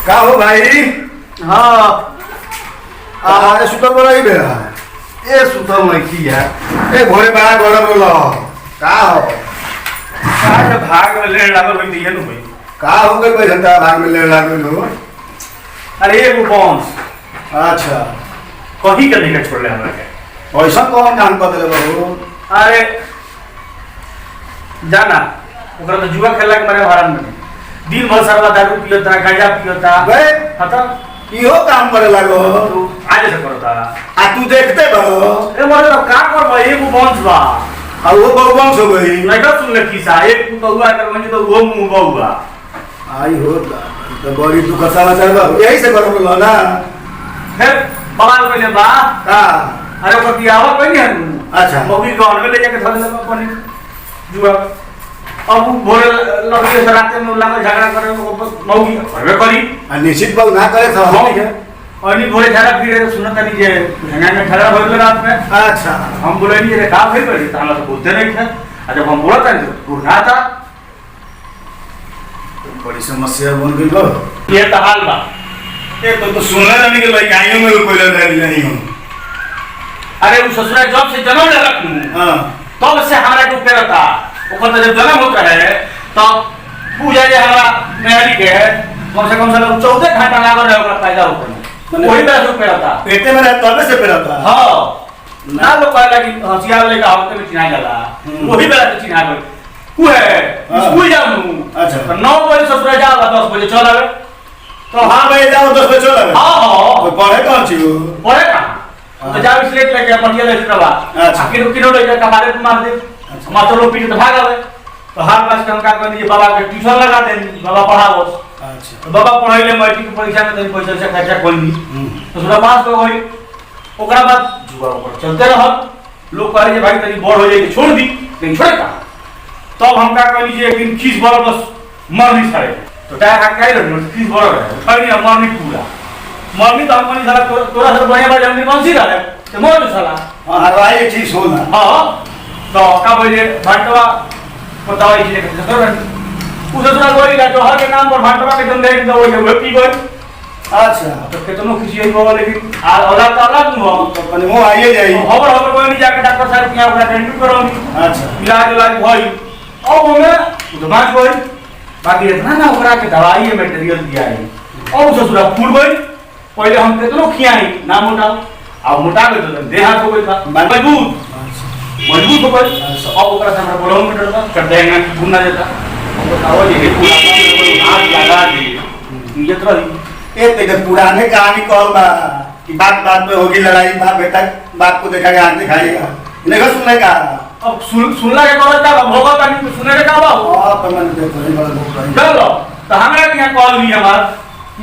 का हो भाई? हाँ आज सुतल बड़ा ही बेरा ए सुतल नहीं की है ए भोरे बड़ा गरम लो का हो का भाग में लेने लागल होई दिए न होई का हो गए भाई घंटा भाग में लेने लागल हो अरे एगो बॉन्स अच्छा कहीं के नहीं छोड़ले हमरा के ऐसा कौन काम कर देले बाबू अरे जाना ओकरा तो जुआ खेलला के मारे हरान में दिन भर सरवा दारू पियोता गांजा पियोता बे हता इहो काम करे लागो तू आज से करता आ तू देखते बो ए मोरे तो का कर भाई एगो बॉन्स बा आ वो बहुवंश हो गई नहीं तो सुन ले किसा एक बहुआ कर म्हणजे तो वो मुंह बहुआ आई हो तो बड़ी दुख समाचार बा यही से गरम लो ना फिर बवाल पहले बा का अरे को दियावा कोई नहीं है अच्छा मौगी गांव में ले जाके थोड़ा सा पानी जुआ अब भोरे लड़के से रात में लगा झगड़ा करे मौगी करबे करी आ निश्चित बात ना करे तो हम नहीं है और नहीं भोरे झगड़ा फिरे तो सुनत नहीं जे हंगा में झगड़ा होइल रात में अच्छा हम बोले नहीं रे का फिर करी तो हम तो बोलते नहीं थे और जब हम बोलता नहीं तो गुरना था बड़ी समस्या बन गई बो ये तो हाल बा ये तो सुनले नहीं कि भाई गाइयों में कोई लड़ नहीं हो अरे वो ससुरा जब से जन्म ले रखू हां तब से हमारा को पेरता ओकर तो जब जन्म होता है तब पूजा जे हमारा मेहरी के कम से कम 14 घंटा लागल रहे ओकरा पैदा होते में वही तरह से पेरता पेटे में रहता तब से पेरता हां ना लोग कहला कि हसियार लेके आवते में चिन्हा जाला वही बेला से चिन्हा गई कु है स्कूल जाऊं अच्छा तो 9 बजे ससुरा जाला 10 बजे चल आवे तो हां भाई जाओ 10 बजे चल आवे हां हां पढ़े कौन छी पढ़े कहां तो जाओ स्लेट लेके पढ़िया ले रवा अच्छा किनो लेके कबारे पे मार दे मास्टर लोग पीटे तो भाग आवे तो हर क्लास के हम का कहनी जे बाबा के ट्यूशन लगा दे बाबा पढ़ाओ अच्छा तो बाबा पढ़ाइले मैट्रिक परीक्षा में तनी पैसा से खर्चा कोनी तो सुना पास तो होई ओकरा बाद जुआ ऊपर चलते रहल लोग कहे जे भाई तनी बड़ हो जाए छोड़ दी लेकिन छोड़े का तब हम का कहनी जे एक दिन खीस बड़ बस मर नहीं छाड़े तो टायर का काई रहल खीस बड़ रहे कहनी मर नहीं पूरा मरनी तो हम कहनी साला तोरा से बढ़िया बात हमनी कौन सी रहे तो मोर साला हां हरवाई चीज होना हां तो का बोले भाटवा बताओ ये कैसे कर उसे दूसरा गोली का जोहर के नाम पर भाटवा के जम दे दो वो पी गई अच्छा तो कितनो खुशी है वो लेकिन औलाद तो औलाद नु तो कने वो आइए जाई खबर कोई नहीं जाके डॉक्टर साहब के यहाँ टेंडर करोगी अच्छा इलाज भई अब हमें दिमाग कोई बाकी इतना ना ओकरा के दवाई है मटेरियल दिया है और उसे पूरा फूल गई पहले हम कितनो खियाई ना मोटा अब मोटा गए तो देह हाथ हो गई था मजबूत मजबूत हो गई अब ओकरा से हमरा बोलो मीटर का कर देंगे गुना देता हम बताओ ये पूरा हाथ लगा दी ये तो ए ते पुराने कहानी कॉल बा कि बात बात में होगी लड़ाई बाप बेटा बाप को देखा आंख दिखाएगा नहीं सुनने का अब सुनला के करत का भोगत नहीं सुने का बा हां तो मैंने देखो नहीं बड़ा बोल रहा चलो तो हमरा के यहाँ कॉल भी हमार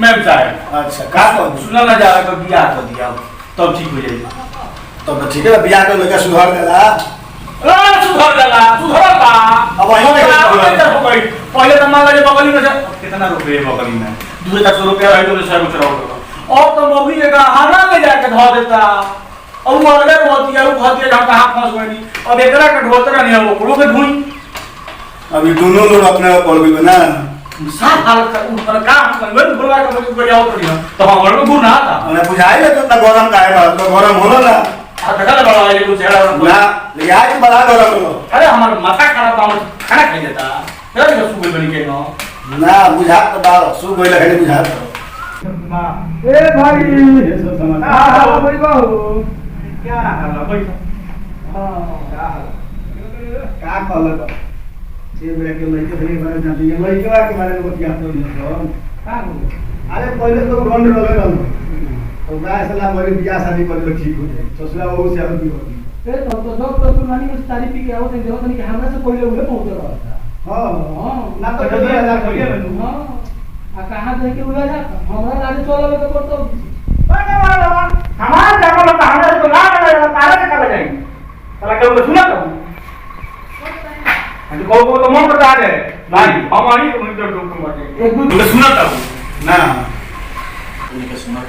मैम साहब अच्छा का सुनल ना जा रहा तो बियाह कर दिया तब ठीक हो जाएगी तो ठीक है बियाह कर लेके सुधार देला सुधर जाला सुधर बा अब वही में पहले तो मान लीजिए बगली में से कितना रुपए बगली में 200 रुपया है तो 100 रुपया और तो मोगी जगह हाना ले जाके धो देता और वो अलग होती है वो कहती है हम कहां फंस गए अब एकरा के ढोतरा नहीं है वो करो के ढूंढ अभी दोनों लोग अपने पड़ गए ना साफ हालत का ऊपर काम करवे बुलवा के मुझे बढ़िया होत नहीं तो हमर को गुना था मैंने बुझाई ले तो गरम काहे बा तो गरम होलो ना देखा ले बड़ा ये कुछ हेड़ा ना ले आज बड़ा गरम होलो अरे हमार माथा खराब बा खाना खाई देता फिर के सुबह बन के नो ना बुझा तो बा सु गइल खाली बुझा ए भाई ये सब समझ हां भाई बाबू क्या हाल है भाई हां का कहल ये बेटा के लइके सही बारे जाती है लइके के बारे में बतिया तो नहीं का अरे पहले तो गंड रहे रहल तो गाय सलाह मेरी बियाह शादी कर लो ठीक हो जाए ससुरा वो से आदमी होती ए तो जब तो सुनानी में तारीफ पी के आओ तो देखो नहीं कि हमरा से पहले उहे पहुंच रहा था हां ना तो 2000 करिए ना हां आ कहां दे के उहे जा हमरा गाड़ी चलावे के पड़तो हमारा जानो तो हमरा तो ना तारा के कब जाएंगे साला के सुना तो अरे को तो मन पता है भाई हम आई तो मुझे डॉक्टर मारे एक दूसरे सुना था ना उनके सुना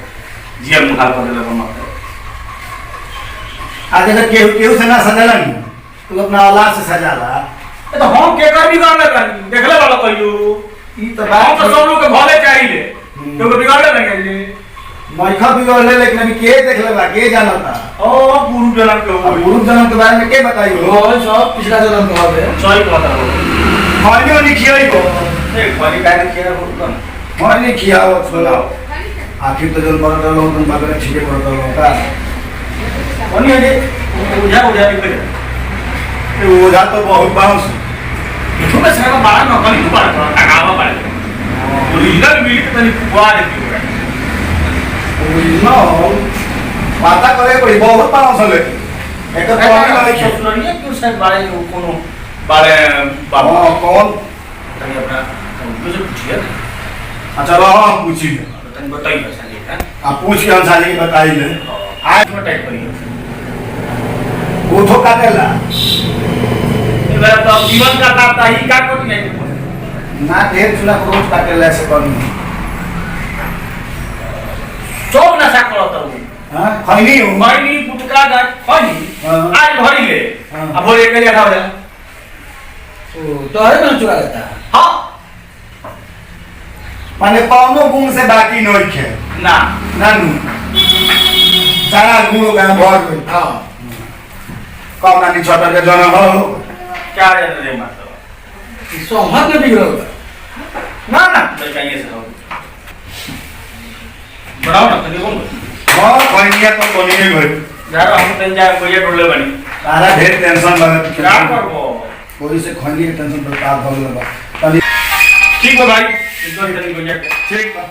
जी हम हाल कर लगा मार आज तक केहू से ना सजला नहीं तू अपना औलाद से सजाला। ए तो हम के कर बिगाड़ले बानी देखले वाला कहियो ई तो हम तो बात सब लोग के भले चाहिए तो के बिगाड़ले नहीं गए मैखा बिगड़ले लेकिन अभी के देखले बा के जानता। ओ गुरु जन्म के अब हो गुरु जन्म के बारे में के बताइयो। और सब पिछला जन्म के हवे सही बात है खानियो नहीं खियाई को ए खाली काहे किया हो खानी खियाओ सुनाओ आखिर तो जल पर तो तुम बाबरे ठीके कर दो का कोनी है उजा निकल ये ओझा तो बहुत बाउंस तुम्हें सारा बड़ा नकली को पड़ा टकावा पड़ा ओरिजिनल मिल्क तनी कुआ देती है नो माता करे कोई बहुत बाउंस ले एक तो पानी वाली खेत ससुरालिया क्यों साहब बारे कोनो बारे बाबा कौन तनी अपना मुझे पूछिए अच्छा लो पूछी तनी बताइए साली का आप पूछ के अनुसार ही बताई ले आज में टाइप करिए वो तो काटेला ये बार तो जीवन का ताता ही का कोट नहीं ना ढेर चुना रोज काटेला से कौन सब नशा करता हूँ हां खैनी हूं मायनी गुटका दा खनी हाँ। आज भरी ले हाँ। अब भोरे के लिए खा जा तो है ना चुरा लेता हां माने कौनो गुण से बाकी नहीं खे ना नानू सारा गुण का भर गई हां कम नानी छोटा के जन हो क्या रे माता सोहत में बिगड़ गया ना ना तो चाहिए से हो बनाओ ना तनी बोल और खैनिया तो बनी नहीं गई यार हम तन जा कोई टोले बनी सारा ढेर टेंशन लगे क्या करबो कोई से खैनी के टेंशन पर का भल लगा ठीक है भाई इधर इधर को जा ठीक बा